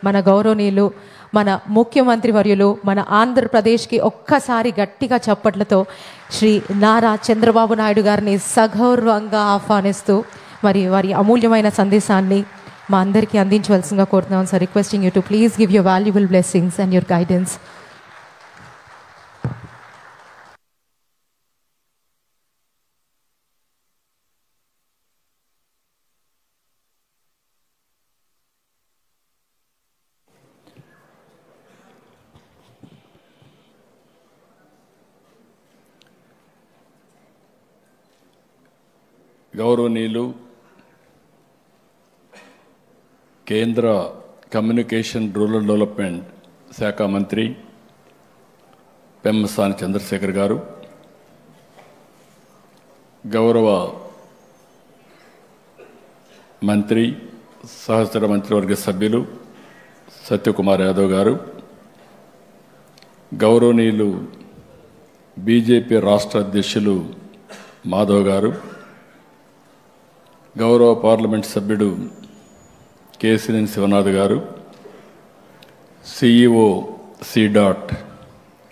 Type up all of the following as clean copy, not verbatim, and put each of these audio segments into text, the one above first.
మన గౌరవనీయులు, మన ముఖ్యమంత్రి వర్యులు, మన ఆంధ్రప్రదేశ్కి ఒక్కసారి గట్టిగా చప్పట్లతో శ్రీ నారా చంద్రబాబు నాయుడు గారిని సగౌరవంగా ఆహ్వానిస్తూ మరి వారి అమూల్యమైన సందేశాన్ని మా అందరికీ అందించవలసిందిగా కోరుతున్నాం. Sir, requesting you to please give your valuable blessings and your guidance. గౌరవనీయులు కేంద్ర కమ్యూనికేషన్ రూరల్ డెవలప్మెంట్ శాఖ మంత్రి పెమ్మసాని చంద్రశేఖర్ గారు, గౌరవ మంత్రి సహచర మంత్రివర్గ సభ్యులు సత్యకుమార్ యాదవ్ గారు, గౌరవనీయులు బీజేపీ రాష్ట్ర అధ్యక్షులు మాధవ్ గారు, గౌరవ పార్లమెంట్ సభ్యుడు కేసినేని శివనాథ్ గారు, సిఇఓ సిడాట్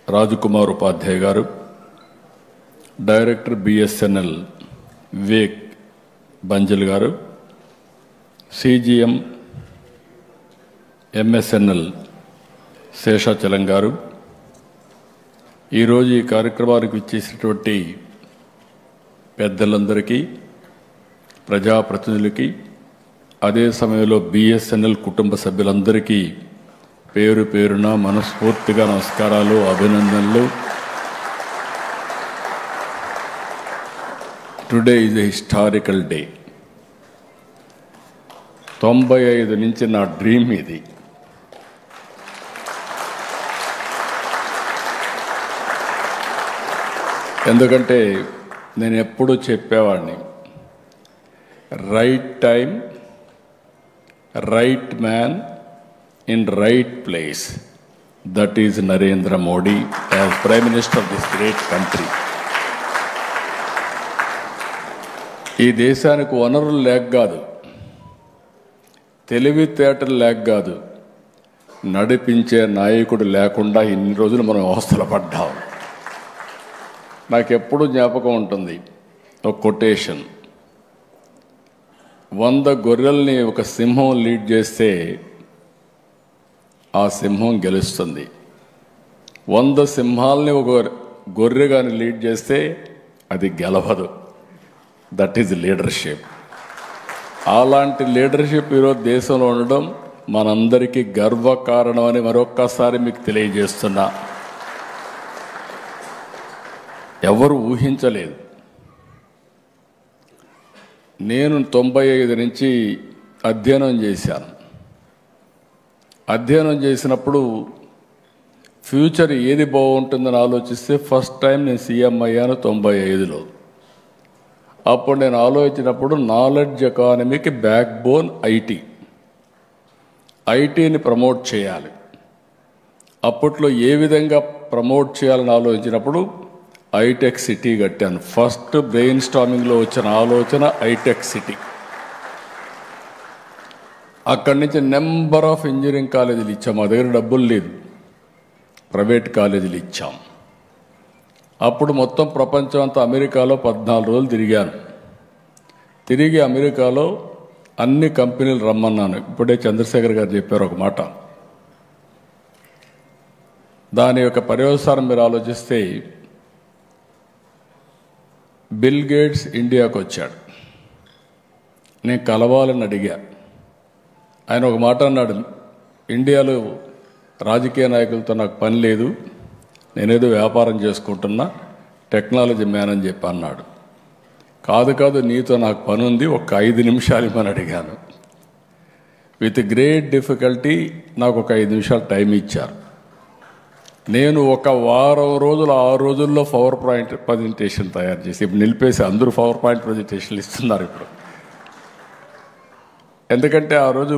రాజకుమార్ ఉపాధ్యాయ గారు, డైరెక్టర్ బిఎస్ఎన్ఎల్ వివేక్ బంజల్ గారు, సిజిఎం ఎంఎస్ఎన్ఎల్ శేషాచలం గారు, ఈరోజు ఈ కార్యక్రమానికి ఇచ్చేసినటువంటి పెద్దలందరికీ, ప్రజాప్రతినిధులకి, అదే సమయంలో బిఎస్ఎన్ఎల్ కుటుంబ సభ్యులందరికీ పేరు పేరున మనస్ఫూర్తిగా నమస్కారాలు, అభినందనలు. Today is a historical day. 95 నుంచి నా డ్రీమ్ ఇది. ఎందుకంటే నేను ఎప్పుడూ చెప్పేవాడిని, right time, right man in right place. That is Narendra Modi as prime minister of this great country. ఈ దేశానికి వనరులు లేక కాదు, తెలివితేటలు లేక కాదు, నడిపించే నాయకుడు లేకుండా ఇన్ని రోజులు మనం అవస్థలు పడ్డాం. నాకెప్పుడు జ్ఞాపకం ఉంటుంది ఒక కొటేషన్, 100 గొర్రెల్ని ఒక సింహం లీడ్ చేస్తే ఆ సింహం గెలుస్తుంది. 100 సింహాలని ఒక గొర్రె కానీ లీడ్ చేస్తే అది గెలవదు. That is leadership. అలాంటి లీడర్షిప్ ఈరోజు దేశంలో ఉండడం మనందరికీ గర్వకారణం అని మరొక్కసారి మీకు తెలియజేస్తున్నా. ఎవరు ఊహించలేదు. నేను 95 నుంచి అధ్యయనం చేశాను. అధ్యయనం చేసినప్పుడు ఫ్యూచర్ ఏది బాగుంటుందని ఆలోచిస్తే ఫస్ట్ టైం నేను సీఎం అయ్యాను 95లో. అప్పుడు నేను ఆలోచించినప్పుడు నాలెడ్జ్ ఎకానమీకి బ్యాక్ బోన్ ఐటీ. ఐటీని ప్రమోట్ చేయాలి. అప్పట్లో ఏ విధంగా ప్రమోట్ చేయాలని ఆలోచించినప్పుడు ఐటెక్ సిటీ కట్టాను. ఫస్ట్ బ్రెయిన్ స్టార్మింగ్లో వచ్చిన ఆలోచన ఐటెక్ సిటీ. అక్కడి నుంచి నెంబర్ ఆఫ్ ఇంజనీరింగ్ కాలేజీలు ఇచ్చాం. మా దగ్గర డబ్బులు లేదు, ప్రైవేట్ కాలేజీలు ఇచ్చాం. అప్పుడు మొత్తం ప్రపంచం అంతా అమెరికాలో 14 రోజులు తిరిగాను. తిరిగి అమెరికాలో అన్ని కంపెనీలు రమ్మన్నాను. ఇప్పుడే చంద్రశేఖర్ గారు చెప్పారు ఒక మాట. దాని యొక్క పర్యవసానం మీరు ఆలోచిస్తే బిల్ గేట్స్ ఇండియాకు వచ్చాడు. నేను కలవాలని అడిగా. ఆయన ఒక మాట అన్నాడు, ఇండియాలో రాజకీయ నాయకులతో నాకు పని లేదు, నేనేదో వ్యాపారం చేసుకుంటున్నా, టెక్నాలజీ మ్యాన్ అని చెప్పి అన్నాడు. కాదు నీతో నాకు పని ఉంది, ఒక 5 నిమిషాలు ఇమ్మని అడిగాను. విత్ గ్రేట్ డిఫికల్టీ నాకు ఒక 5 నిమిషాలు టైం ఇచ్చారు. నేను ఒక వారం రోజులు 6 రోజుల్లో పవర్ పాయింట్ ప్రజెంటేషన్ తయారు చేసి ఇప్పుడు నిలిపేసి అందరూ పవర్ పాయింట్ ప్రజెంటేషన్లు ఇస్తున్నారు ఇప్పుడు. ఎందుకంటే ఆ రోజు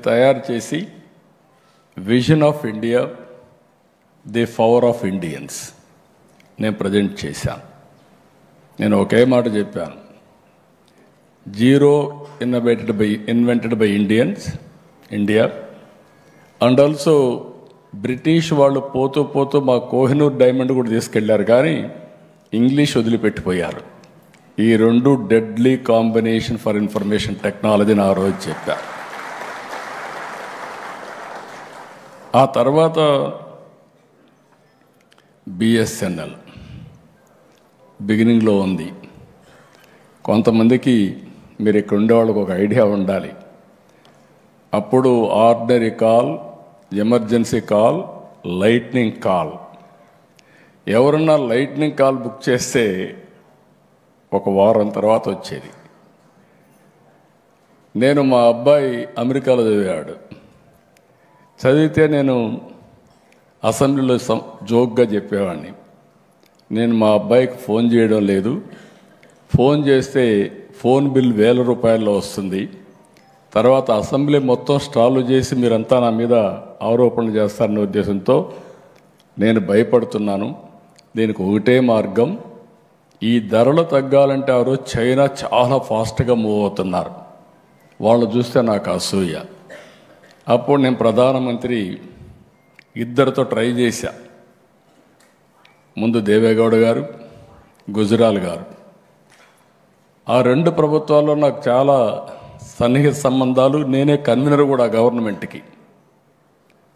తయారు చేసి vision of India, the power of Indians నేను ప్రజెంట్ చేశాను. నేను ఒకే మాట చెప్పాను, zero invented by Indians, India, and also British వాళ్ళు పోతూ పోతూ మా కోహినూర్ డైమండ్ కూడా తీసుకెళ్లారు, కానీ ఇంగ్లీష్ వదిలిపెట్టిపోయారు. ఈ రెండు డెడ్లీ కాంబినేషన్ ఫర్ ఇన్ఫర్మేషన్ టెక్నాలజీని ఆ రోజు చెప్పారు. ఆ తర్వాత బిఎస్ఎన్ఎల్ బిగినింగ్లో ఉంది. కొంతమందికి మీరు ఇక్కడ ఉండేవాళ్ళకి ఒక ఐడియా ఉండాలి. అప్పుడు ordinary call, emergency call, lightning call. ఎవరన్నా లైట్నింగ్ కాల్ బుక్ చేస్తే ఒక వారం తర్వాత వచ్చేది. నేను మా అబ్బాయి అమెరికాలో చదివాడు. చదివితే నేను అసెంబ్లీలో జోక్గా చెప్పేవాడిని, నేను మా అబ్బాయికి ఫోన్ చేయడం లేదు, ఫోన్ చేస్తే ఫోన్ బిల్ 1000 రూపాయల్లో వస్తుంది, తర్వాత అసెంబ్లీ మొత్తం స్టాలు చేసి మీరంతా నా మీద ఆరోపణలు చేస్తారనే ఉద్దేశంతో నేను భయపడుతున్నాను. దీనికి ఒకటే మార్గం, ఈ ధరలు తగ్గాలంటే ఆ రోజు చైనా చాలా ఫాస్ట్గా మూవ్ అవుతున్నారు, వాళ్ళు చూస్తే నాకు అసూయ. అప్పుడు నేను ప్రధానమంత్రి ఇద్దరితో ట్రై చేశా. ముందు దేవేగౌడ గారు, గుజరాల్ గారు. ఆ రెండు ప్రభుత్వాల్లో నాకు చాలా సన్నిహిత సంబంధాలు, నేనే కన్వీనర్ కూడా గవర్నమెంట్కి.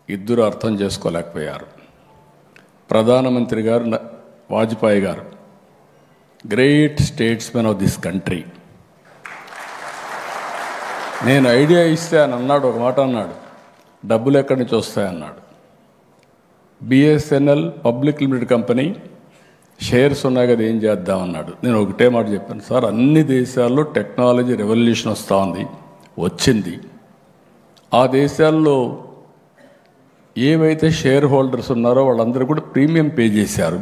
ఇద్దరు అర్థం చేసుకోలేకపోయారు. ప్రధానమంత్రి గారు Vajpayee garu, great statesman of this country. నేను ఐడియా ఇస్తే అని అన్నాడు, ఒక మాట అన్నాడు, డబ్బులు ఎక్కడి నుంచి వస్తాయన్నాడు. BSNL public limited company, shares ఉన్నాయి కదా, ఏం చేద్దామన్నాడు. నేను ఒకటే మాట చెప్పాను, సార్ అన్ని దేశాల్లో టెక్నాలజీ రెవల్యూషన్ వస్తూ ఉంది, వచ్చింది. ఆ దేశాల్లో ఏవైతే షేర్ హోల్డర్స్ ఉన్నారో వాళ్ళందరూ కూడా ప్రీమియం పే చేశారు,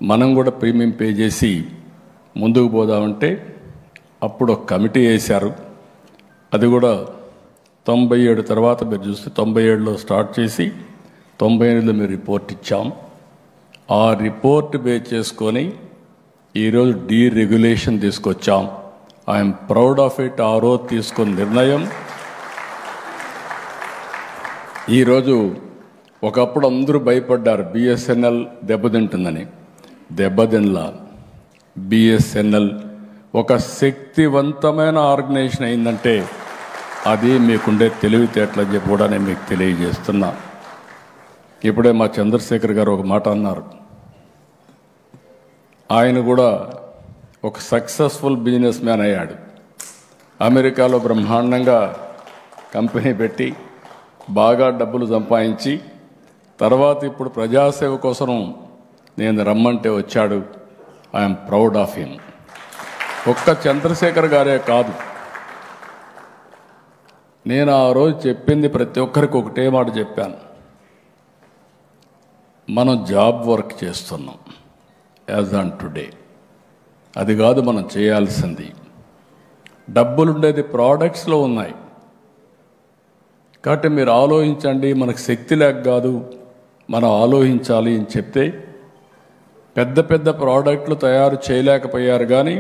మనం కూడా ప్రీమియం పే చేసి ముందుకు పోదామంటే అప్పుడు ఒక కమిటీ వేశారు. అది కూడా 97 తర్వాత మీరు చూస్తే 97లో స్టార్ట్ చేసి 98లో మీరు రిపోర్ట్ ఇచ్చాం. ఆ రిపోర్ట్ బేస్ చేసుకొని ఈరోజు డీరెగ్యులేషన్ తీసుకొచ్చాం. I'm proud of it. ఆ రోజు తీసుకున్న నిర్ణయం ఈరోజు, ఒకప్పుడు అందరూ భయపడ్డారు బిఎస్ఎన్ఎల్ దెబ్బతింటుందని, దెబ్బతినలా. బిఎస్ఎన్ఎల్ ఒక శక్తివంతమైన ఆర్గనైజేషన్ అయిందంటే అది మీకుండే తెలివితేటలని చెప్పి కూడా నేను మీకు తెలియజేస్తున్నా. ఇప్పుడే మా చంద్రశేఖర్ గారు ఒక మాట అన్నారు. ఆయన కూడా ఒక సక్సెస్ఫుల్ బిజినెస్ మ్యాన్ అయ్యాడు. అమెరికాలో బ్రహ్మాండంగా కంపెనీ పెట్టి బాగా డబ్బులు సంపాదించి తర్వాత ఇప్పుడు ప్రజాసేవ కోసం నేను రమ్మంటే వచ్చాడు. I'm proud of him. ఒక్క చంద్రశేఖర్ గారే కాదు, నేను ఆ రోజు చెప్పింది ప్రతి ఒక్కరికి ఒకటే మాట చెప్పాను, మనం జాబ్ వర్క్ చేస్తున్నాం యాజ్ ఆన్ టుడే. అది కాదు మనం చేయాల్సింది. డబ్బులుండేది ప్రోడక్ట్స్లో ఉన్నాయి. కాబట్టి మీరు ఆలోచించండి, మనకు శక్తి లేక కాదు, మనం ఆలోచించాలి అని చెప్తే పెద్ద పెద్ద ప్రోడక్ట్లు తయారు చేయలేకపోయారు, కానీ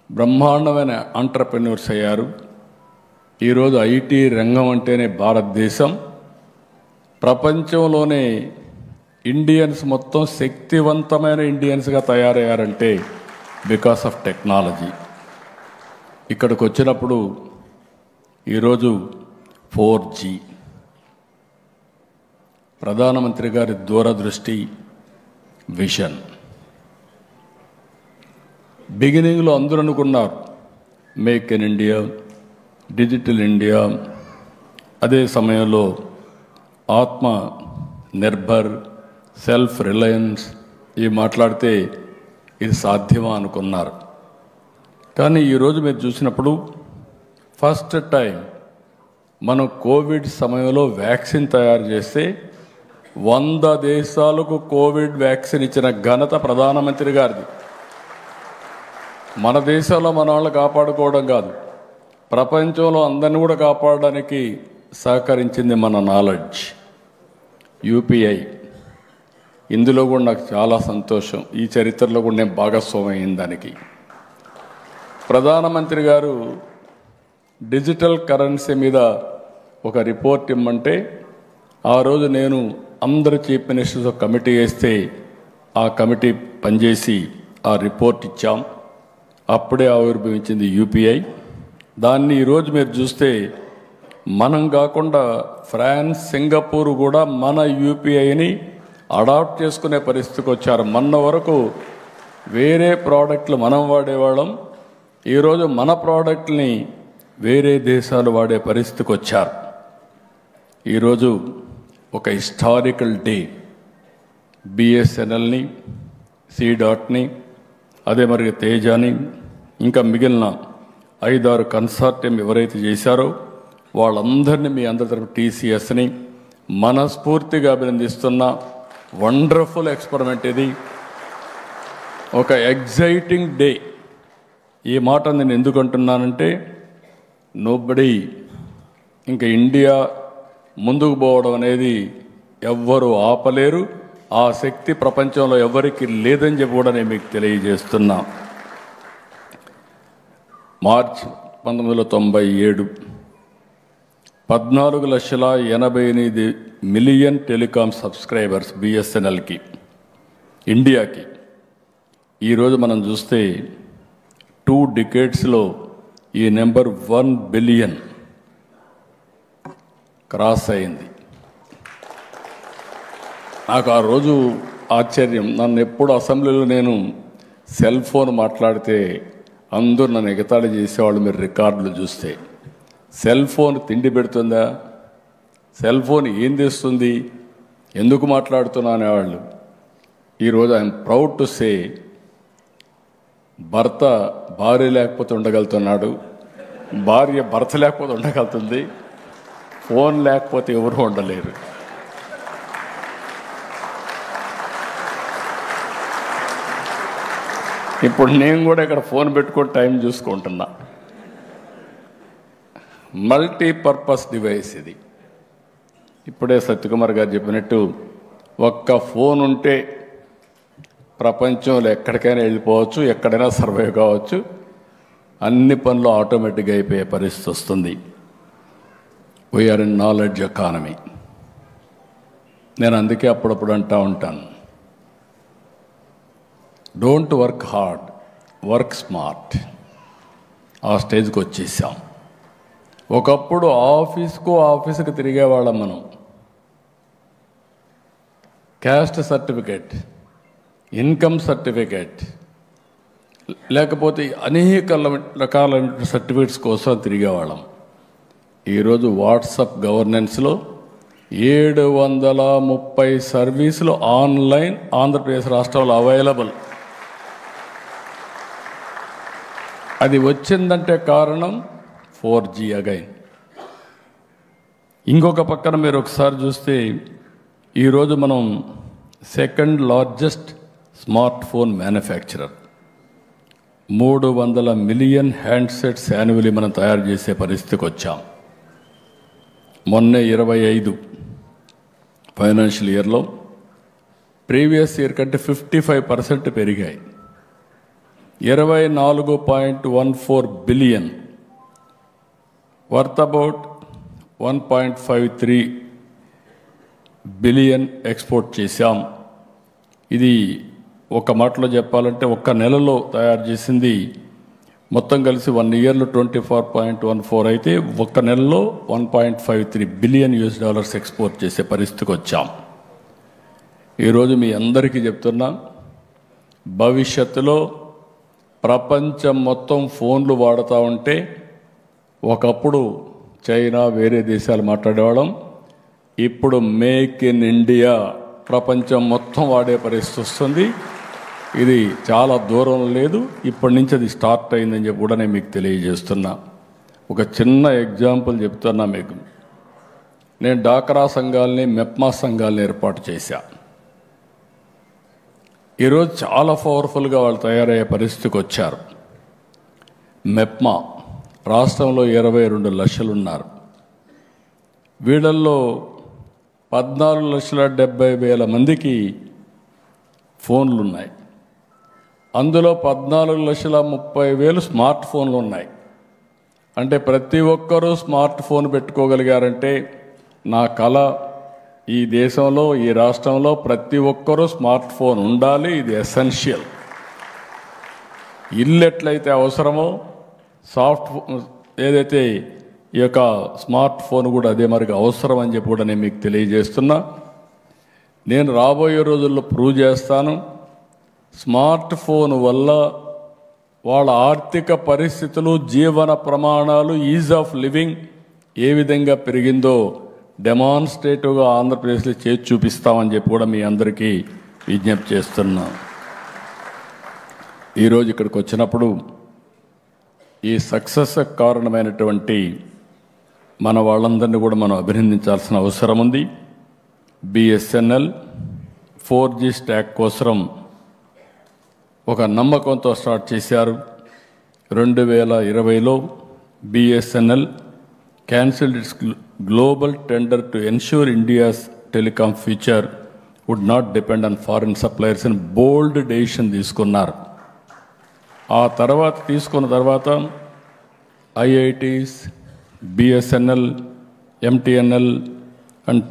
బ్రహ్మాండమైన ఎంటర్‌ప్రెన్యూర్స్ అయ్యారు. ఈరోజు ఐటీ రంగం అంటేనే భారతదేశం ప్రపంచంలోనే ఇండియన్స్ మొత్తం శక్తివంతమైన ఇండియన్స్గా తయారయ్యారంటే బికాస్ ఆఫ్ టెక్నాలజీ. ఇక్కడికి వచ్చినప్పుడు ఈరోజు 4G ప్రధానమంత్రి గారి దూరదృష్టి, విజన్. బిగినింగ్లో అందరూ అనుకున్నారు make in India, digital India. అదే సమయంలో ఆత్మ నిర్భర్, సెల్ఫ్ రిలయన్స్ ఇవి మాట్లాడితే ఇది సాధ్యమా అనుకున్నారు. కానీ ఈరోజు మీరు చూసినప్పుడు ఫస్ట్ టైం మనం కోవిడ్ సమయంలో వ్యాక్సిన్ తయారు చేస్తే 100 దేశాలకు కోవిడ్ వ్యాక్సిన్ ఇచ్చిన ఘనత ప్రధానమంత్రి గారిది. మన దేశంలో మన వాళ్ళు కాపాడుకోవడం కాదు, ప్రపంచంలో అందరిని కూడా కాపాడడానికి సహకరించింది మన నాలెడ్జ్. యూపీఐ, ఇందులో కూడా నాకు చాలా సంతోషం. ఈ చరిత్రలో కూడా నేను భాగస్వామి అయిన దానికి. ప్రధానమంత్రి గారు డిజిటల్ కరెన్సీ మీద ఒక రిపోర్ట్ ఇమ్మంటే ఆ రోజు నేను అందరు చీఫ్ మినిస్టర్స్ ఒక కమిటీ వేస్తే ఆ కమిటీ పనిచేసి ఆ రిపోర్ట్ ఇచ్చాం. అప్పుడే ఆవిర్భవించింది యూపీఐ. దాన్ని ఈరోజు మీరు చూస్తే మనం కాకుండా ఫ్రాన్స్, సింగపూర్ కూడా మన యూపీఐని అడాప్ట్ చేసుకునే పరిస్థితికి వచ్చారు. మొన్న వరకు వేరే ప్రోడక్ట్లు మనం వాడేవాళ్ళం, ఈరోజు మన ప్రోడక్ట్ని వేరే దేశాలు వాడే పరిస్థితికి వచ్చారు. ఈరోజు ఒక హిస్టారికల్ డే. బిఎస్ఎన్ఎల్ని, సి.ని, అదే మరి తేజాని, ఇంకా మిగిలిన 5-6 కన్సార్టియం ఎవరైతే చేశారో వాళ్ళందరినీ మీ అందరి తరపు టీసీఎస్ని మనస్ఫూర్తిగా అభినందిస్తున్నా. వండర్ఫుల్ ఎక్స్పెరిమెంట్ ఇది, ఒక ఎగ్జైటింగ్ డే. ఈ మాట నేను ఎందుకు అంటున్నానంటే నోబడీ ఇంకా ఇండియా ముందుకు పోవడం అనేది ఎవ్వరూ ఆపలేరు. ఆ శక్తి ప్రపంచంలో ఎవరికి లేదని చెప్పి కూడా నేను మీకు తెలియజేస్తున్నా. మార్చ్ 1997 14,88,000,000 టెలికాం సబ్స్క్రైబర్స్ బిఎస్ఎన్ఎల్కి, ఇండియాకి. ఈరోజు మనం చూస్తే 2 డికేడ్స్లో ఈ నెంబర్ 1 బిలియన్ క్రాస్ అయింది. నాకు ఆ రోజు ఆశ్చర్యం. నన్ను ఎప్పుడు అసెంబ్లీలో నేను సెల్ ఫోన్ మాట్లాడితే అందరూ నన్ను ఎగతాళి చేసేవాళ్ళు. మీరు రికార్డులు చూస్తే సెల్ ఫోన్ తిండి పెడుతుందా, సెల్ ఫోన్ ఏం తెస్తుంది, ఎందుకు మాట్లాడుతున్నా అనేవాళ్ళు. ఈరోజు ఐఎమ్ ప్రౌడ్ టు సే భర్త భార్య లేకపోతే ఉండగలుగుతున్నాడు, భార్య భర్త లేకపోతే ఉండగలుగుతుంది, ఫోన్ లేకపోతే ఎవరు ఉండలేరు. ఇప్పుడు నేను కూడా ఇక్కడ ఫోన్ పెట్టుకొని టైం చూసుకుంటున్నా. మల్టీపర్పస్ డివైస్ ఇది. ఇప్పుడే సత్యకుమార్ గారు చెప్పినట్టు ఒక్క ఫోన్ ఉంటే ప్రపంచంలో ఎక్కడికైనా వెళ్ళిపోవచ్చు, ఎక్కడైనా సర్వైవ్ కావచ్చు, అన్ని పనులు ఆటోమేటిక్గా అయిపోయే పరిస్థితి వస్తుంది. We are in knowledge economy. నేను అందుకే అప్పుడప్పుడు అంటూ ఉంటాను, don't work hard, work smart. ఆ స్టేజ్కి వచ్చేసాం. ఒకప్పుడు ఆఫీస్కి తిరిగేవాళ్ళం మనం. క్యాస్ట్ సర్టిఫికేట్, ఇన్కమ్ సర్టిఫికేట్, లేకపోతే అనేక రకాల సర్టిఫికేట్స్ కోసం తిరిగేవాళ్ళం. ఈరోజు వాట్సాప్ గవర్నెన్స్లో 730 సర్వీసులు ఆన్లైన్ ఆంధ్రప్రదేశ్ రాష్ట్రంలో అవైలబుల్. అది వచ్చిందంటే కారణం 4G అగైన్. ఇంకొక పక్కన మీరు ఒకసారి చూస్తే ఈరోజు మనం second largest smart phone manufacturer. 300 million handsets annually మనం తయారు చేసే పరిస్థితికి వచ్చాం. మొన్నే 25 ఫైనాన్షియల్ ఇయర్లో ప్రీవియస్ ఇయర్ కంటే 55% పెరిగాయి. 24.14 billion, worth about 1.53 billion export చేశాం. ఇది ఒక మాటలో చెప్పాలంటే ఒక్క నెలలో తయారు చేసింది మొత్తం కలిసి 1 ఇయర్లో 24.14 అయితే ఒక్క నెలలో 1.53 బిలియన్ US ఎక్స్పోర్ట్ చేసే పరిస్థితికి వచ్చాం. ఈరోజు మీ అందరికీ చెప్తున్నా, భవిష్యత్తులో ప్రపంచం మొత్తం ఫోన్లు వాడుతూ ఉంటే ఒకప్పుడు చైనా వేరే దేశాలు మాట్లాడేవాళ్ళం, ఇప్పుడు మేక్ ఇన్ ఇండియా ప్రపంచం మొత్తం వాడే పరిస్థితి వస్తుంది. ఇది చాలా దూరం లేదు, ఇప్పటి నుంచి అది స్టార్ట్ అయిందని చెప్పి కూడా నేను మీకు తెలియజేస్తున్నా. ఒక చిన్న ఎగ్జాంపుల్ చెప్తున్నా మీకు. నేను డాక్రా సంఘాలని, మెప్మా సంఘాలని ఏర్పాటు చేశా. ఈరోజు చాలా పవర్ఫుల్గా వాళ్ళు తయారయ్యే పరిస్థితికి వచ్చారు. మెప్మా రాష్ట్రంలో 22 లక్షలు ఉన్నారు. వీళ్ళల్లో 14,70,000 మందికి ఫోన్లు ఉన్నాయి. అందులో 14,30,000 స్మార్ట్ ఫోన్లు ఉన్నాయి. అంటే ప్రతి ఒక్కరూ స్మార్ట్ ఫోన్ పెట్టుకోగలిగారంటే నా కళ ఈ దేశంలో, ఈ రాష్ట్రంలో ప్రతి ఒక్కరూ స్మార్ట్ ఫోన్ ఉండాలి. ఇది ఎసెన్షియల్. ఇల్లు ఎట్లయితే అవసరమో ఏదైతే ఈ యొక్క స్మార్ట్ ఫోన్ కూడా అదే మరికి అవసరం అని చెప్పి కూడా నేను మీకు తెలియజేస్తున్నా. నేను రాబోయే రోజుల్లో ప్రూవ్ చేస్తాను. స్మార్ట్ ఫోన్ వల్ల వాళ్ళ ఆర్థిక పరిస్థితులు, జీవన ప్రమాణాలు, ఈజ్ ఆఫ్ లివింగ్ ఏ విధంగా పెరిగిందో డెమాన్స్ట్రేటివ్గా ఆంధ్రప్రదేశ్లో చేసి చూపిస్తామని చెప్పి కూడా మీ అందరికీ విజ్ఞప్తి చేస్తున్నా. ఈరోజు ఇక్కడికి వచ్చినప్పుడు ఈ సక్సెస్ కారణమైనటువంటి మన వాళ్ళందరినీ కూడా మనం అభినందించాల్సిన అవసరం ఉంది. బిఎస్ఎన్ఎల్ 4G స్టాక్ కోసం ఒక నమ్మకంతో స్టార్ట్ చేశారు. 2020లో BSNL cancelled its global tender to ensure India's telecom future would not depend on foreign suppliers అని బోల్డ్ డెసిషన్ తీసుకున్నారు. ఆ తర్వాత తీసుకున్న తర్వాత IITs, BSNL, MTNL and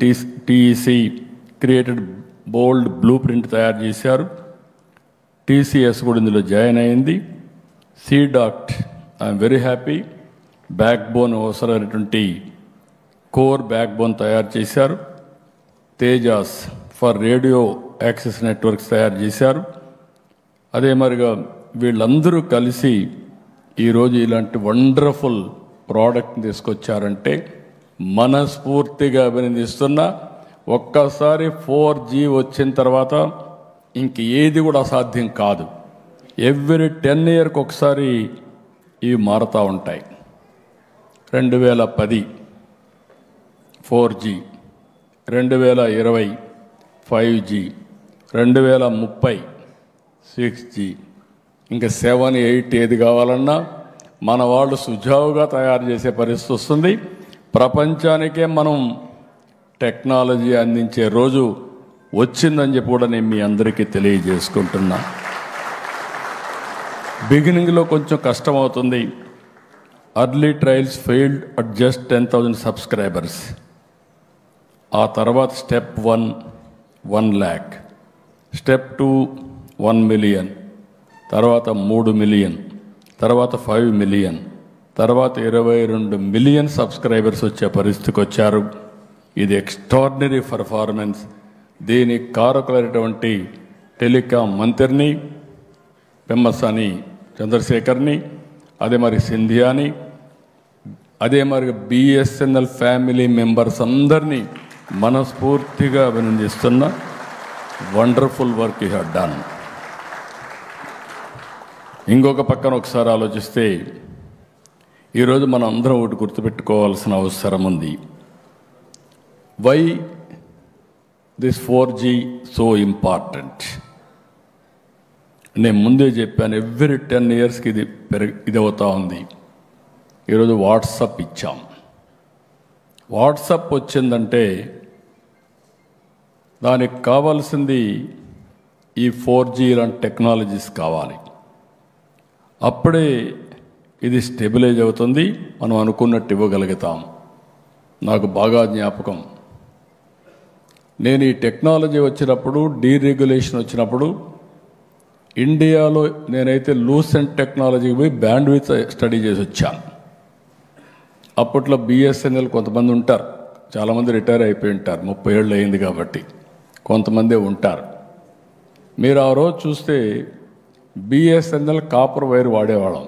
TEC created bold blueprint తయారు చేశారు. టీసీఎస్ కూడా ఇందులో జాయిన్ అయింది. C-DOT I'm very happy. Backbone అవసరమైనటువంటి కోర్ బ్యాక్ బోన్ తయారు చేశారు. Tejas for radio access networks తయారు చేశారు. అదే మరిగా వీళ్ళందరూ కలిసి ఈరోజు ఇలాంటి వండర్ఫుల్ ప్రోడక్ట్ని తీసుకొచ్చారంటే మనస్ఫూర్తిగా అభినందిస్తున్నా. ఒక్కసారి 4G వచ్చిన తర్వాత ఇంక ఏది కూడా అసాధ్యం కాదు. ఎవ్రీ 10 years ఒకసారి ఇవి మారుతూ ఉంటాయి. 2010 4G, 2020 5G, 2030 6G, ఇంకా 7, 8 ఏది కావాలన్నా మన వాళ్ళు సుజావుగా తయారు చేసే పరిస్థితి వస్తుంది. ప్రపంచానికే మనం టెక్నాలజీ అందించే రోజు వచ్చిందని చెప్పి కూడా నేను మీ అందరికీ తెలియజేసుకుంటున్నా. బిగినింగ్లో కొంచెం కష్టమవుతుంది. Early trials failed at just 10,000 subscribers. ఆ తర్వాత స్టెప్ 1 1 lakh, స్టెప్ 2 1 million, తర్వాత 3 million, తర్వాత 5 million, తర్వాత 22 million సబ్స్క్రైబర్స్ వచ్చే పరిస్థితికి వచ్చారు. ఇది ఎక్స్ట్రాడినరీ పర్ఫార్మెన్స్. దీనికి కారకులైనటువంటి టెలికాం మంత్రిని పెమ్మసాని చంద్రశేఖర్ని, అదే మరి సింధియాని, అదే మరి బిఎస్ఎన్ఎల్ ఫ్యామిలీ మెంబర్స్ అందరినీ మనస్ఫూర్తిగా అభినందిస్తున్న. Wonderful work you have done. ఇంకొక పక్కన ఒకసారి ఆలోచిస్తే ఈరోజు మనం అందరం ఒకటి గుర్తుపెట్టుకోవాల్సిన అవసరం ఉంది. Why this 4G so important? నేను ముందే చెప్పాను, ఎవ్రీ 10 yearsకి ఇది అవుతా ఉంది. ఈరోజు వాట్సాప్ ఇచ్చాం. వాట్సాప్ వచ్చిందంటే దానికి కావాల్సింది ఈ 4G లాంటి టెక్నాలజీస్ కావాలి. అప్పుడే ఇది స్టెబిలైజ్ అవుతుంది, మనం అనుకున్నట్టు ఇవ్వగలుగుతాం. నాకు బాగా జ్ఞాపకం, నేను ఈ టెక్నాలజీ వచ్చినప్పుడు, డీరెగ్యులేషన్ వచ్చినప్పుడు ఇండియాలో నేనైతే లూసెంట్ టెక్నాలజీకి పోయి బ్యాండ్విడ్త్ స్టడీ చేసి వచ్చాను. అప్పట్లో బిఎస్ఎన్ఎల్ కొంతమంది ఉంటారు, చాలామంది రిటైర్ అయిపోయి ఉంటారు, 30 ఏళ్ళు అయింది కాబట్టి కొంతమందే ఉంటారు. మీరు ఆ రోజు చూస్తే బిఎస్ఎన్ఎల్ కాపర్ వైర్ వాడేవాళ్ళం.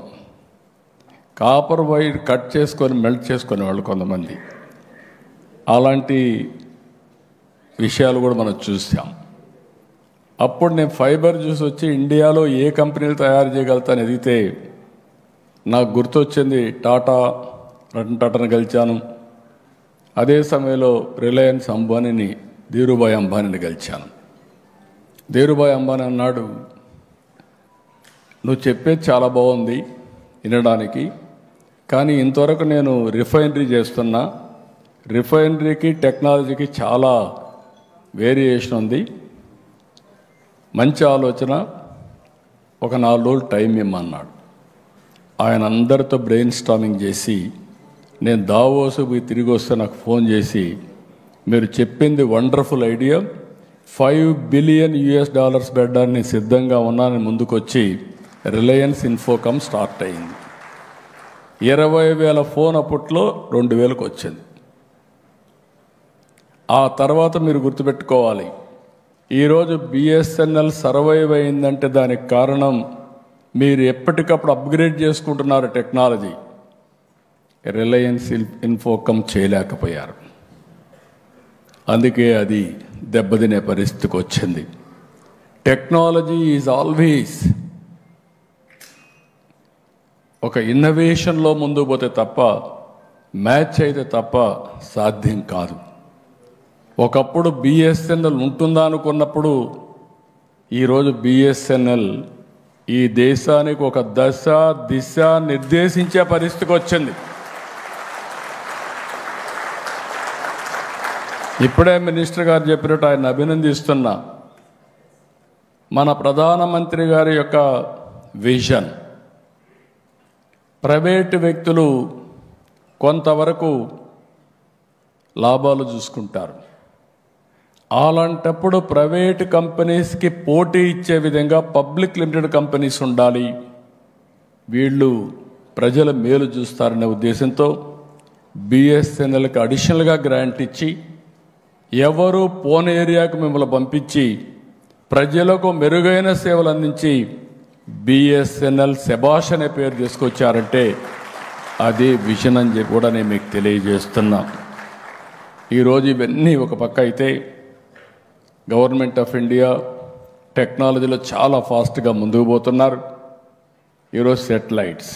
కాపర్ వైర్ కట్ చేసుకొని మెల్ట్ చేసుకునేవాళ్ళు కొంతమంది. అలాంటి విషయాలు కూడా మనం చూసాం. అప్పుడు నేను ఫైబర్ చూసి వచ్చి ఇండియాలో ఏ కంపెనీలు తయారు చేయగలుగుతాను ఎదిగితే నాకు గుర్తొచ్చింది రతన్ టాటాను గెలిచాను. అదే సమయంలో రిలయన్స్ అంబానీని, ధీరుభాయ్ అంబానీని గెలిచాను. ధీరుభాయ్ అంబానీ అన్నాడు, నువ్వు చెప్పేది చాలా బాగుంది వినడానికి, కానీ ఇంతవరకు నేను రిఫైనరీ చేస్తున్నా, రిఫైనరీకి టెక్నాలజీకి చాలా వేరియేషన్ ఉంది, మంచి ఆలోచన, ఒక 4 రోజులు టైం ఇమ్మన్నాడు. ఆయన అందరితో బ్రెయిన్ స్టార్మింగ్ చేసి, నేను దావోసు పోయి తిరిగి వస్తే నాకు ఫోన్ చేసి మీరు చెప్పింది వండర్ఫుల్ ఐడియా. $5 బిలియన్ పెట్టడానికి సిద్ధంగా ఉన్నానని ముందుకొచ్చి రిలయన్స్ ఇన్ఫోకామ్ స్టార్ట్ అయింది. 20,000 ఫోన్ అప్పట్లో 2,000కు వచ్చింది. ఆ తర్వాత మీరు గుర్తుపెట్టుకోవాలి, ఈరోజు బిఎస్ఎన్ఎల్ సర్వైవ్ అయిందంటే దానికి కారణం మీరు ఎప్పటికప్పుడు అప్గ్రేడ్ చేసుకుంటున్నారు టెక్నాలజీ. రిలయన్స్ ఇన్ఫోకామ్ చేయలేకపోయారు. అందుకే అది దెబ్బతినే పరిస్థితికి వచ్చింది. టెక్నాలజీ ఈజ్ ఆల్వేస్ ఒక ఇన్నోవేషన్లో ముందుకు పోతే తప్ప, మ్యాచ్ అయితే తప్ప సాధ్యం కాదు. ఒకప్పుడు బిఎస్ఎన్ఎల్ ఉంటుందా అనుకున్నప్పుడు ఈరోజు బిఎస్ఎన్ఎల్ ఈ దేశానికి ఒక దశ దిశ నిర్దేశించే పరిస్థితికి వచ్చింది. ఇప్పుడే మినిస్టర్ గారు చెప్పినట్టు ఆయన అభినందిస్తున్నా. మన ప్రధానమంత్రి గారి యొక్క విజన్, ప్రైవేటు వ్యక్తులు కొంతవరకు లాభాలు చూసుకుంటారు. అలాంటప్పుడు ప్రైవేటు కంపెనీస్కి పోటీ ఇచ్చే విధంగా పబ్లిక్ లిమిటెడ్ కంపెనీస్ ఉండాలి. వీళ్ళు ప్రజల మేలు చూస్తారనే ఉద్దేశంతో బిఎస్ఎన్ఎల్కి అడిషనల్గా గ్రాంట్ ఇచ్చి, ఎవరు పోన్ ఏరియాకు మిమ్మల్ని పంపించి ప్రజలకు మెరుగైన సేవలు అందించి బిఎస్ఎన్ఎల్ శభాష్ అనే పేరు తీసుకొచ్చారంటే అదే విజన్ అని చెప్పి కూడా నేను మీకు తెలియజేస్తున్నా. ఈరోజు ఇవన్నీ ఒక పక్క అయితే, గవర్నమెంట్ ఆఫ్ ఇండియా టెక్నాలజీలో చాలా ఫాస్ట్గా ముందుకు పోతున్నారు. ఈరోజు సెటిలైట్స్,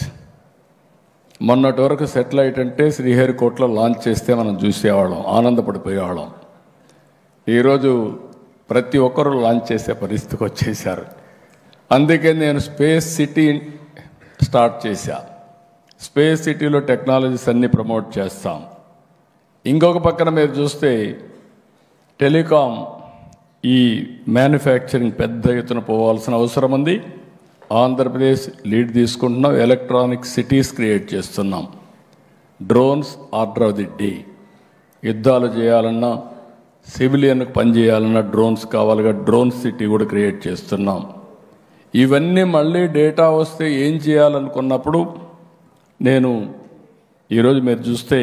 మొన్నటి వరకు సెటిలైట్ అంటే శ్రీహరికోటలో లాంచ్ చేస్తే మనం చూసేవాళ్ళం, ఆనందపడిపోయేవాళ్ళం. ఈరోజు ప్రతి ఒక్కరూ లాంచ్ చేసే పరిస్థితికి వచ్చేసారు. అందుకే నేను స్పేస్ సిటీ స్టార్ట్ చేశా. స్పేస్ సిటీలో టెక్నాలజీస్ అన్నీ ప్రమోట్ చేస్తాం. ఇంకొక పక్కన మీరు చూస్తే టెలికాం, ఈ మ్యానుఫ్యాక్చరింగ్ పెద్ద ఎత్తున పోవాల్సిన అవసరం ఉంది. ఆంధ్రప్రదేశ్ లీడ్ తీసుకుంటున్నాం. ఎలక్ట్రానిక్ సిటీస్ క్రియేట్ చేస్తున్నాం. Drones order of the day. యుద్ధాలు చేయాలన్నా, సివిలియన్కి పనిచేయాలన్నా డ్రోన్స్ కావాలిగా, డ్రోన్ సిటీ కూడా క్రియేట్ చేస్తున్నాం. ఇవన్నీ మళ్ళీ డేటా వస్తే ఏం చేయాలనుకున్నప్పుడు నేను ఈరోజు మీరు చూస్తే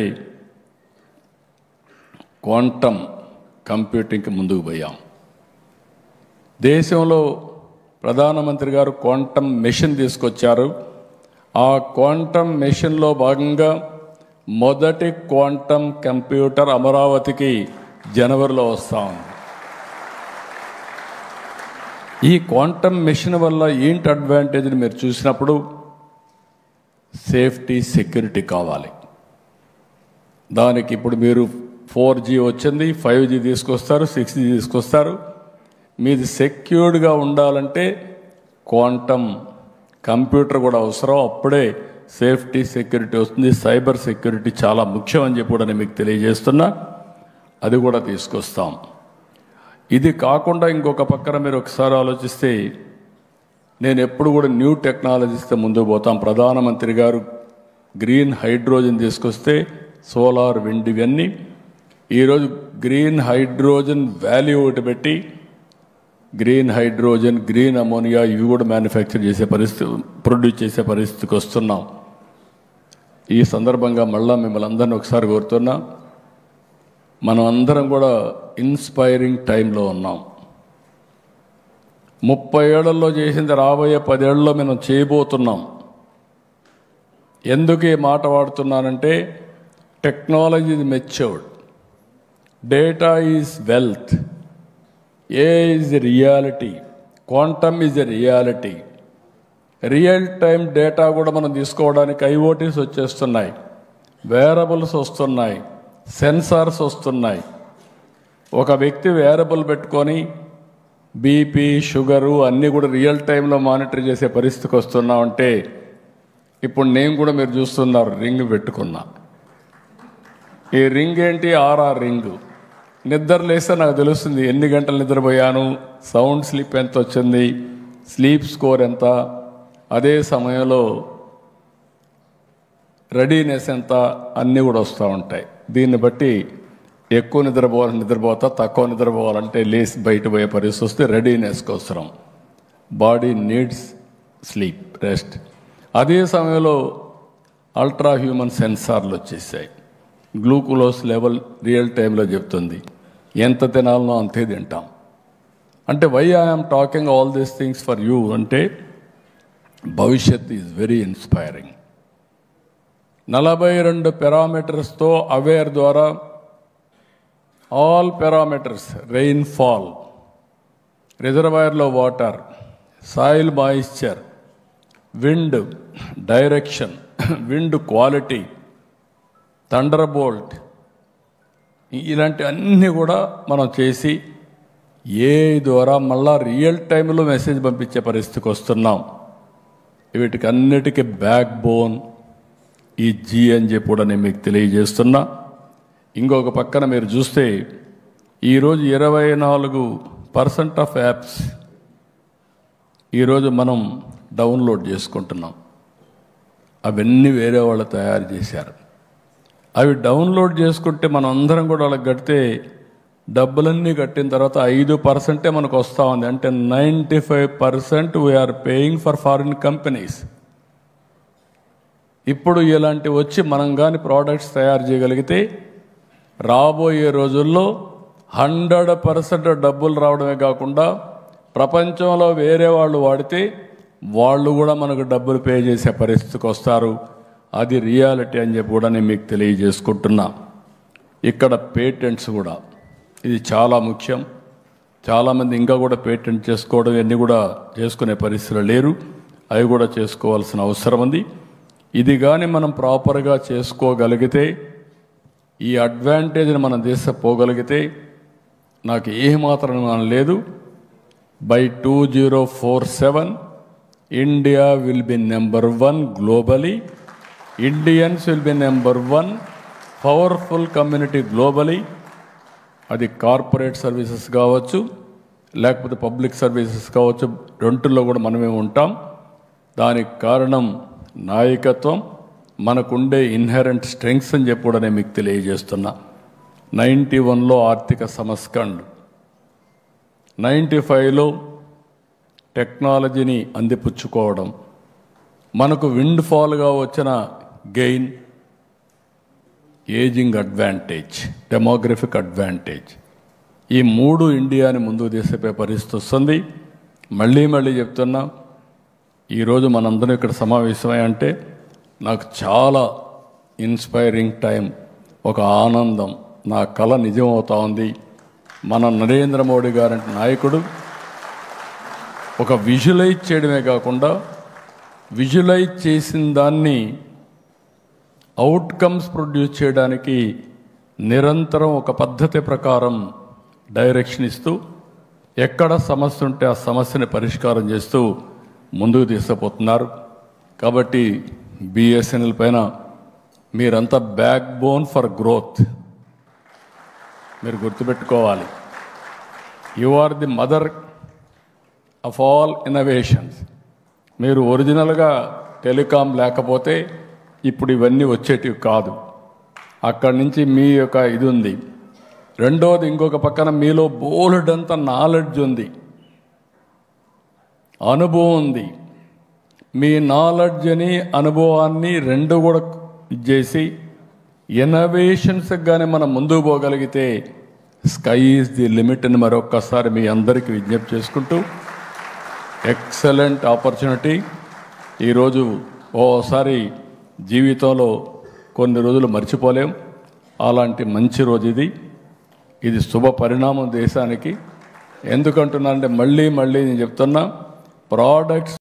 క్వాంటమ్ కంప్యూటింగ్కి ముందుకు పోయాం. దేశంలో ప్రధానమంత్రి గారు క్వాంటమ్ మెషిన్ తీసుకొచ్చారు. ఆ క్వాంటమ్ మెషిన్లో భాగంగా మొదటి క్వాంటమ్ కంప్యూటర్ అమరావతికి జనవరిలో వస్తా ఉంది. ఈ క్వాంటమ్ మెషిన్ వల్ల ఏంటి అడ్వాంటేజ్ అని మీరు చూసినప్పుడు, సేఫ్టీ సెక్యూరిటీ కావాలి. దానికి ఇప్పుడు మీరు 4G వచ్చింది, 5G తీసుకొస్తారు, 6G తీసుకొస్తారు. మీది సెక్యూర్డ్గా ఉండాలంటే క్వాంటమ్ కంప్యూటర్ కూడా అవసరం. అప్పుడే సేఫ్టీ సెక్యూరిటీ వస్తుంది. సైబర్ సెక్యూరిటీ చాలా ముఖ్యం అని చెప్పి కూడా నేను మీకు తెలియజేస్తున్నా. అది కూడా తీసుకొస్తాం. ఇది కాకుండా ఇంకొక పక్కన మీరు ఒకసారి ఆలోచిస్తే, నేను ఎప్పుడు కూడా న్యూ టెక్నాలజీస్తో ముందుకు పోతాం. ప్రధానమంత్రి గారు గ్రీన్ హైడ్రోజన్ తీసుకొస్తే, సోలార్, విండ్, ఇవన్నీ ఈరోజు గ్రీన్ హైడ్రోజన్ వాల్యూ ఒకటి పెట్టి గ్రీన్ హైడ్రోజన్, గ్రీన్ అమోనియా ఇవి కూడా మ్యానుఫ్యాక్చర్ చేసే పరిస్థితి, ప్రొడ్యూస్ చేసే పరిస్థితికి వస్తున్నాం. ఈ సందర్భంగా మళ్ళా మిమ్మల్ని అందరినీ ఒకసారి కోరుతున్నా, మనం అందరం కూడా ఇన్స్పైరింగ్ టైంలో ఉన్నాం. 30 ఏళ్లలో చేసింది రాబోయే 10 ఏళ్లలో మనం చేయబోతున్నాం. ఎందుకు ఈ మాట వాడుతున్నానంటే, technology is matured, data is wealth, AI is reality, quantum is a reality. Real time data కూడా మనం తీసుకోవడానికి IoTs వచ్చేస్తున్నాయి, వేరబుల్స్ వస్తున్నాయి, సెన్సార్స్ వస్తున్నాయి. ఒక వ్యక్తి వేరబుల్ పెట్టుకొని బీపీ, షుగరు అన్నీ కూడా రియల్ టైంలో మానిటర్ చేసే పరిస్థితికి వస్తున్నామంటే, ఇప్పుడు నేను కూడా మీరు చూస్తున్నారు రింగ్ పెట్టుకున్నా. ఈ రింగ్ ఏంటి? RR ring. నిద్ర లేస్తే నాకు తెలుస్తుంది ఎన్ని గంటలు నిద్రపోయాను, సౌండ్ స్లీప్ ఎంత వచ్చింది, స్లీప్ స్కోర్ ఎంత, అదే సమయంలో రెడీనెస్ ఎంత, అన్నీ కూడా వస్తూ ఉంటాయి. దీన్ని బట్టి ఎక్కువ నిద్రపోవాలని నిద్రపోతా, తక్కువ నిద్రపోవాలంటే లేచి బయట పోయే పరిస్థితి వస్తే రెడీనెస్ అవసరం. Body needs sleep, rest. అదే సమయంలో అల్ట్రా హ్యూమన్ సెన్సార్లు వచ్చేసాయి. గ్లూకోజ్ లెవెల్ రియల్ టైంలో చెప్తుంది. ఎంత తినాలనో అంతే తింటాం. అంటే why I'm talking all these things for you అంటే భవిష్యత్ ఈజ్ వెరీ ఇన్స్పైరింగ్. 42 పారామీటర్స్తో అవేర్ ద్వారా ఆల్ పారామీటర్స్, రెయిన్ఫాల్, రిజర్వాయర్లో water, soil moisture, wind direction, wind quality, thunderbolt, ఇలాంటి అన్నీ కూడా మనం చేసి ద్వారా మళ్ళా రియల్ టైంలో మెసేజ్ పంపించే పరిస్థితికి వస్తున్నాం. వీటికి అన్నిటికీ బ్యాక్ బోన్ ఈ జీ అని చెప్పి కూడా నేను మీకు తెలియజేస్తున్నా. ఇంకొక పక్కన మీరు చూస్తే ఈరోజు 24% ఆఫ్ యాప్స్ ఈరోజు మనం డౌన్లోడ్ చేసుకుంటున్నాం. అవన్నీ వేరే వాళ్ళు తయారు చేశారు. అవి డౌన్లోడ్ చేసుకుంటే మనం అందరం కూడా వాళ్ళకి కడితే డబ్బులన్నీ కట్టిన తర్వాత 5% మనకు వస్తూ ఉంది. అంటే 95% we are paying for foreign companies. ఇప్పుడు ఇలాంటి వచ్చి మనం కానీ ప్రోడక్ట్స్ తయారు చేయగలిగితే రాబోయే రోజుల్లో 100% డబ్బులు రావడమే కాకుండా ప్రపంచంలో వేరే వాళ్ళు వాడితే వాళ్ళు కూడా మనకు డబ్బులు పే చేసే పరిస్థితికి వస్తారు. అది రియాలిటీ అని చెప్పి కూడా నేను మీకు తెలియజేసుకుంటున్నా. ఇక్కడ పేటెంట్స్ కూడా ఇది చాలా ముఖ్యం. చాలామంది ఇంకా కూడా పేటెంట్ చేసుకోవడం ఇవన్నీ కూడా చేసుకునే పరిస్థితులు లేరు. అవి కూడా చేసుకోవాల్సిన అవసరం ఉంది. ఇది కానీ మనం ప్రాపర్గా చేసుకోగలిగితే, ఈ అడ్వాంటేజ్ని మన దేశం పోగలిగితే నాకు ఏమాత్రం లేదు. By 2047 India will be number 1 globally. Indians will be number 1 powerful community globally. అది కార్పొరేట్ సర్వీసెస్ కావచ్చు, లేకపోతే పబ్లిక్ సర్వీసెస్ కావచ్చు, రెండుల్లో కూడా మనమే ఉంటాం. దానికి కారణం నాయకత్వం, మనకుండే ఇన్హెరెంట్ స్ట్రెంగ్స్ అని చెప్పి కూడా నేను మీకు తెలియజేస్తున్నా. 91లో ఆర్థిక సంస్కరణ, 95లో టెక్నాలజీని అందిపుచ్చుకోవడం, మనకు విండ్ ఫాల్గా వచ్చిన gain, ageing advantage, demographic advantage, ఈ 3 ఇండియాని ముందుకు తీసుకుపోయే పరిస్థితి వస్తుంది. మళ్ళీ చెప్తున్నా, ఈరోజు మనందరం ఇక్కడ సమావేశమై అంటే నాకు చాలా ఇన్స్పైరింగ్ టైం, ఒక ఆనందం, నా కళ నిజం అవుతా ఉంది. మన నరేంద్ర మోడీ గారంటే నాయకుడు ఒక విజువలైజ్ చేయడమే కాకుండా విజువలైజ్ చేసిన దాన్ని అవుట్కమ్స్ ప్రొడ్యూస్ చేయడానికి నిరంతరం ఒక పద్ధతి ప్రకారం డైరెక్షన్ ఇస్తూ, ఎక్కడ సమస్య ఉంటే ఆ సమస్యని పరిష్కారం చేస్తూ ముందుకు తీసుకుపోతున్నారు. కాబట్టి బిఎస్ఎన్ఎల్ పైన మీరంతా బ్యాక్ బోన్ ఫర్ గ్రోత్ మీరు గుర్తుపెట్టుకోవాలి. You are the mother of all innovations. మీరు ఒరిజినల్గా టెలికాం లేకపోతే ఇప్పుడు ఇవన్నీ వచ్చేటివి కాదు. అక్కడి నుంచి మీ యొక్క ఇది ఉంది. రెండోది, ఇంకొక పక్కన మీలో బోలెడంత నాలెడ్జ్ ఉంది, అనుభవం ఉంది. మీ నాలెడ్జ్ని అనుభవాన్ని రెండు కూడా ఇచ్చేసి ఇన్నోవేషన్స్కి కానీ మనం ముందుకు పోగలిగితే స్కై ఈజ్ ది లిమిట్ అని మరొక్కసారి మీ అందరికీ విజ్ఞప్తి చేసుకుంటూ, ఎక్సలెంట్ ఆపర్చునిటీ. ఈరోజు ఓసారి జీవితంలో కొన్ని రోజులు మర్చిపోలేం. అలాంటి మంచి రోజు ఇది శుభ పరిణామం దేశానికి. ఎందుకంటున్నానంటే మళ్ళీ నేను చెప్తున్నా, ప్రోడక్ట్స్